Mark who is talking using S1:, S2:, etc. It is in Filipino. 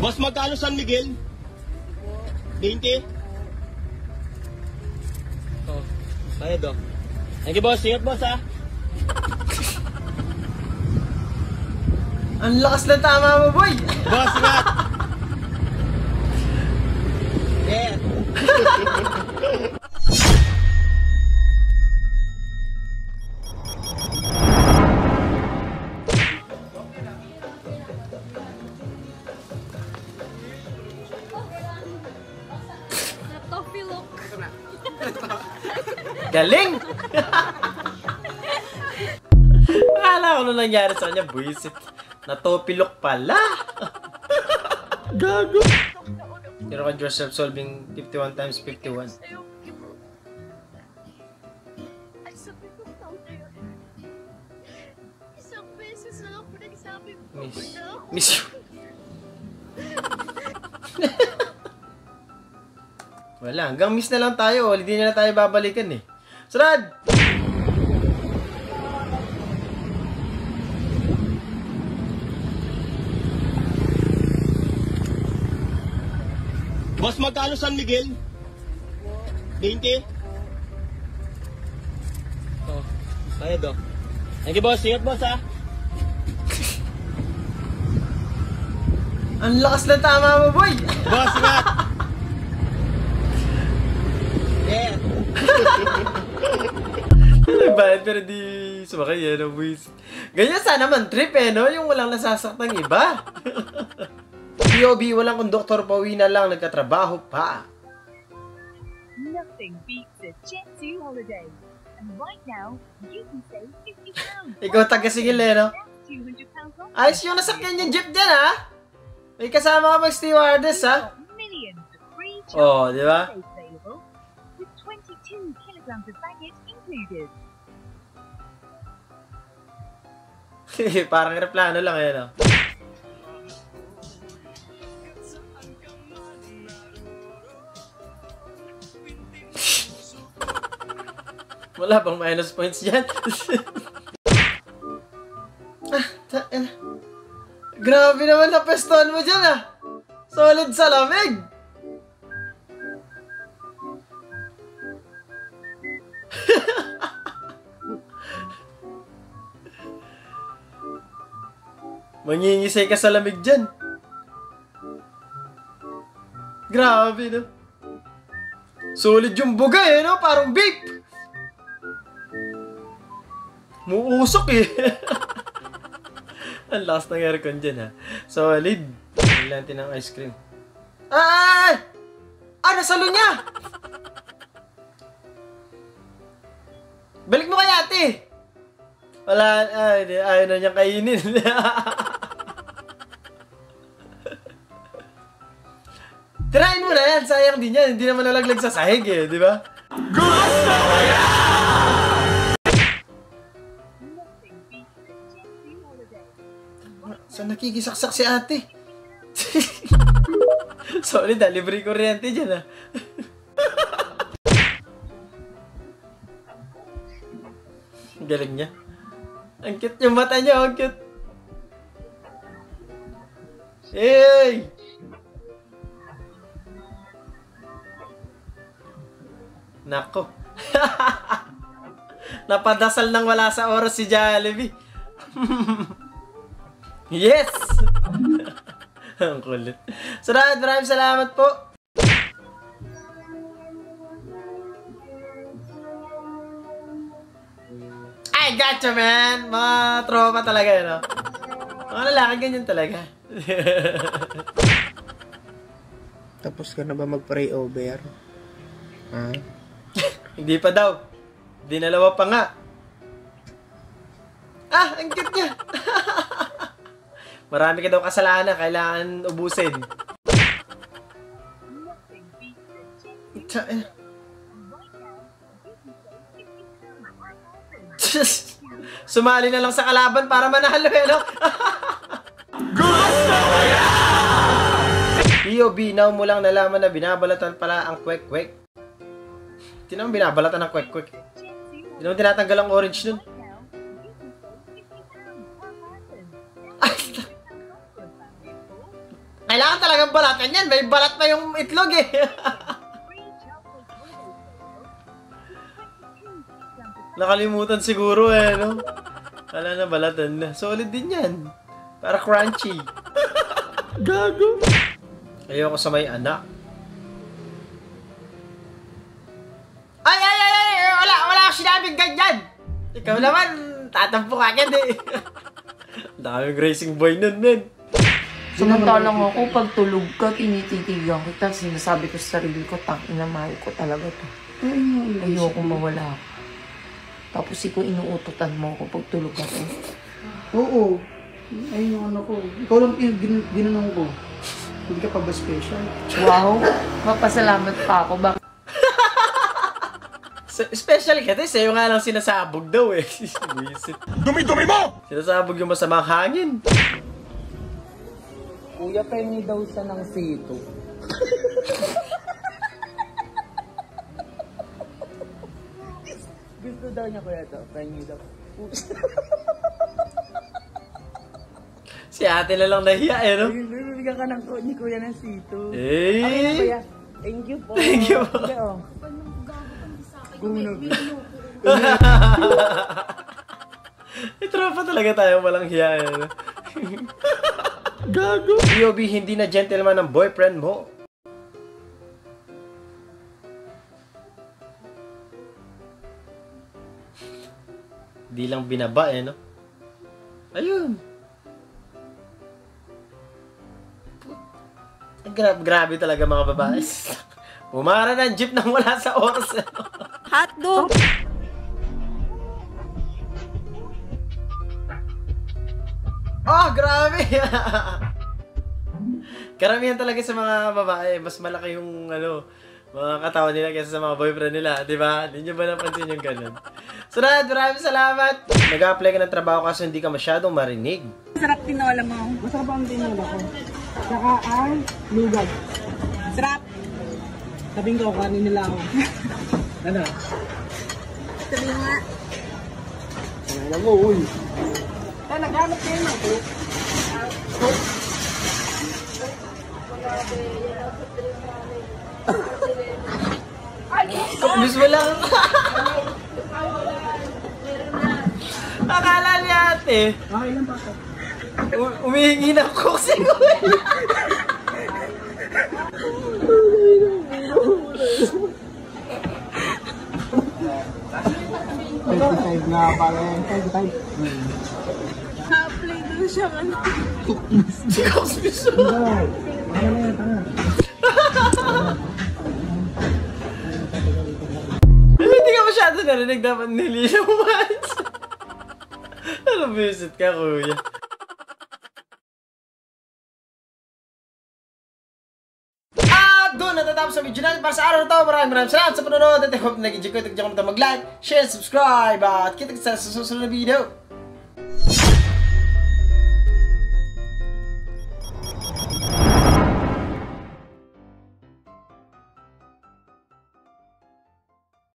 S1: Boss, magkano San Miguel? 20? Oh, bayad oh. Thank you, boss. Ingat, boss, ha?
S2: Ang lakas ng tama mo, boy!
S1: Boss, ingat! Yeah!
S3: Natopilok.
S2: Galing! Akala ko nung nangyari sa kanya, buisit. Natopilok pala! Gago! Pero ka yourself solving 51 times 51.
S3: Isang beses na lang po nagsabi mo.
S2: Miss you. Wala, hanggang miss na lang tayo. Hindi na tayo babalikan eh. Sarad!
S1: Boss, magkano San Miguel? 20? Oh, bayad oh. Thank you, boss. Ingat, boss, ha?
S2: Ang lakas ng tama mo, boy!
S1: Boss, ingat! Yeah!
S2: Bayad pero di sumakay yan, boys. Ganyan sana man trip eh, no? Yung walang nasasaktang iba. POB, walang konduktor, pauwi na lang, nagkatrabaho pa.
S4: Nothing beats a Jet2 holiday. And right now, you can save £50.
S2: Ikaw taga-sigil eh, no?
S4: £200 off.
S2: Ayos yung nasakyan yung jeep dyan, ha? May kasama ka mag-stewardess, ha?
S4: Millions of free
S2: Oh, di ba?
S4: available with 22 kilograms of baggage included.
S2: Parang replano lang, eh, no? Wala bang minus points dyan? Grabe naman na pestohan mo dyan, ah. Solid sa lamig. Mangingisay ka sa lamig dyan. Grabe, no? Solid yung buga, eh, no? Parang vape. Muusok, eh. Ang lakas ng aircon dyan, ha? Solid. Kailangan natin ng ice cream. Ay! Ah, nasalo niya! Balik mo kay ate! Wala, ayaw na niyang kainin. Tirahin mo na yan, sayang din yan. Hindi naman nalaglag sa sahig, eh, di ba? Gusto ko yan! Saan nakikisaksak si ate? Sorry, libre kuryente dyan, ha? Galing niya. Ang cute yung mata niya, ang cute. Hey! Nako. Napadasal nang wala sa oras si Jollibee. Yes! Ang kulit. Sarad, maraming salamat po. I gotcha, man! Mga tropa talaga, no? Mga lalaki, ganyan talaga.
S5: Tapos ka na ba mag-pray over? Ha?
S2: Hindi pa daw. Dinalawa pa nga. Ah, ang cute niya. Marami ka daw kasalanan, kailangan ubusin. Sumali na lang sa kalaban para manalo, eh, no? Gusto ko yan! POB, now mo lang nalaman na binabalatan pala ang kwek-kwek. Hindi naman binabalatan ang kwek-kwek. Hindi naman tinatanggal ang orange nun. Kailangan talagang balatan yan. May balat pa yung itlog eh.
S4: Free chocolate holiday sale.
S2: Nakalimutan siguro eh, no? Wala na, balatan na. Solid din yan. Para crunchy. Gago. Ayoko sa may anak. Ay! Wala akong sinabing ganyan! Ikaw naman, tatampo ka agad eh. Daming racing boy nun, men.
S6: Samantalang ako, pag tulog ka, tinititigan kita, sinasabi ko sa sarili ko, tangina, mahal ko talaga to. Ayoko mawala ako. Tapos ikaw inuutotan mo ako pag tulog ako.
S5: Oo. Ayun yung ano ko. Ikaw lang ginanong ko. Hindi ka pa ba special?
S6: Wow, mapasalamat pa ako. Bakit?
S2: Especially kasi sa'yo nga lang sinasabog daw eh. Dumi-dumi mo! Sinasabog yung masamang hangin.
S6: Kuya, pengi daw siya ng sito. Gusto daw niya kuya to, pengi daw.
S2: Si ate na lang nahiya eh, no?
S6: Bibigyan ka ng ni kuya ng sito.
S2: Eh!
S6: Okay na kuya. Thank you po.
S2: Thank you po.
S6: Okay, oh.
S2: Tropa talaga tayo, walang hiya eh, no? Gago! POV, hindi na gentleman ang boyfriend mo. Di lang binaba eh, no? Ayun. Grabe talaga mga babae. Umara ng jeep nang wala sa oras.
S3: Hotdog!
S2: Oh, grabe! Karamihan talaga sa mga babae, mas malaki yung mga katawan nila kaysa sa mga boyfriend nila, di ba? Hindi nyo ba napansin yung ganun? So, maraming salamat! Nag-apply ka ng trabaho kasi hindi ka masyadong marinig.
S6: Sarap tinola mo.
S5: Masarap ang tinola ko. Tsaka ang lugag.
S6: Sarap.
S5: Sabing ko, kanin nila ako. Ano?
S6: Sabi nga.
S5: Alam mo, uy.
S6: Naghanap kayo ng cook.
S2: Miss mo lang. Akala niya ate.
S5: Okay lang ba ako?
S2: Umihingi ng cook siguro.
S5: Na pala yan. 35.
S3: Ha-play doon siya ano.
S2: Si Cox Miso.
S5: Ano na yan, tanga.
S2: Hindi ka masyado narinig, dapat nilinaw mo. Ano visit ka, kuya? Doon natatapos ang video natin para sa araw na ito. Maraming salamat sa panonood at I hope na nag-enjoy ko. Tignan ko na mag-like, share, subscribe at kita sa susunod na video.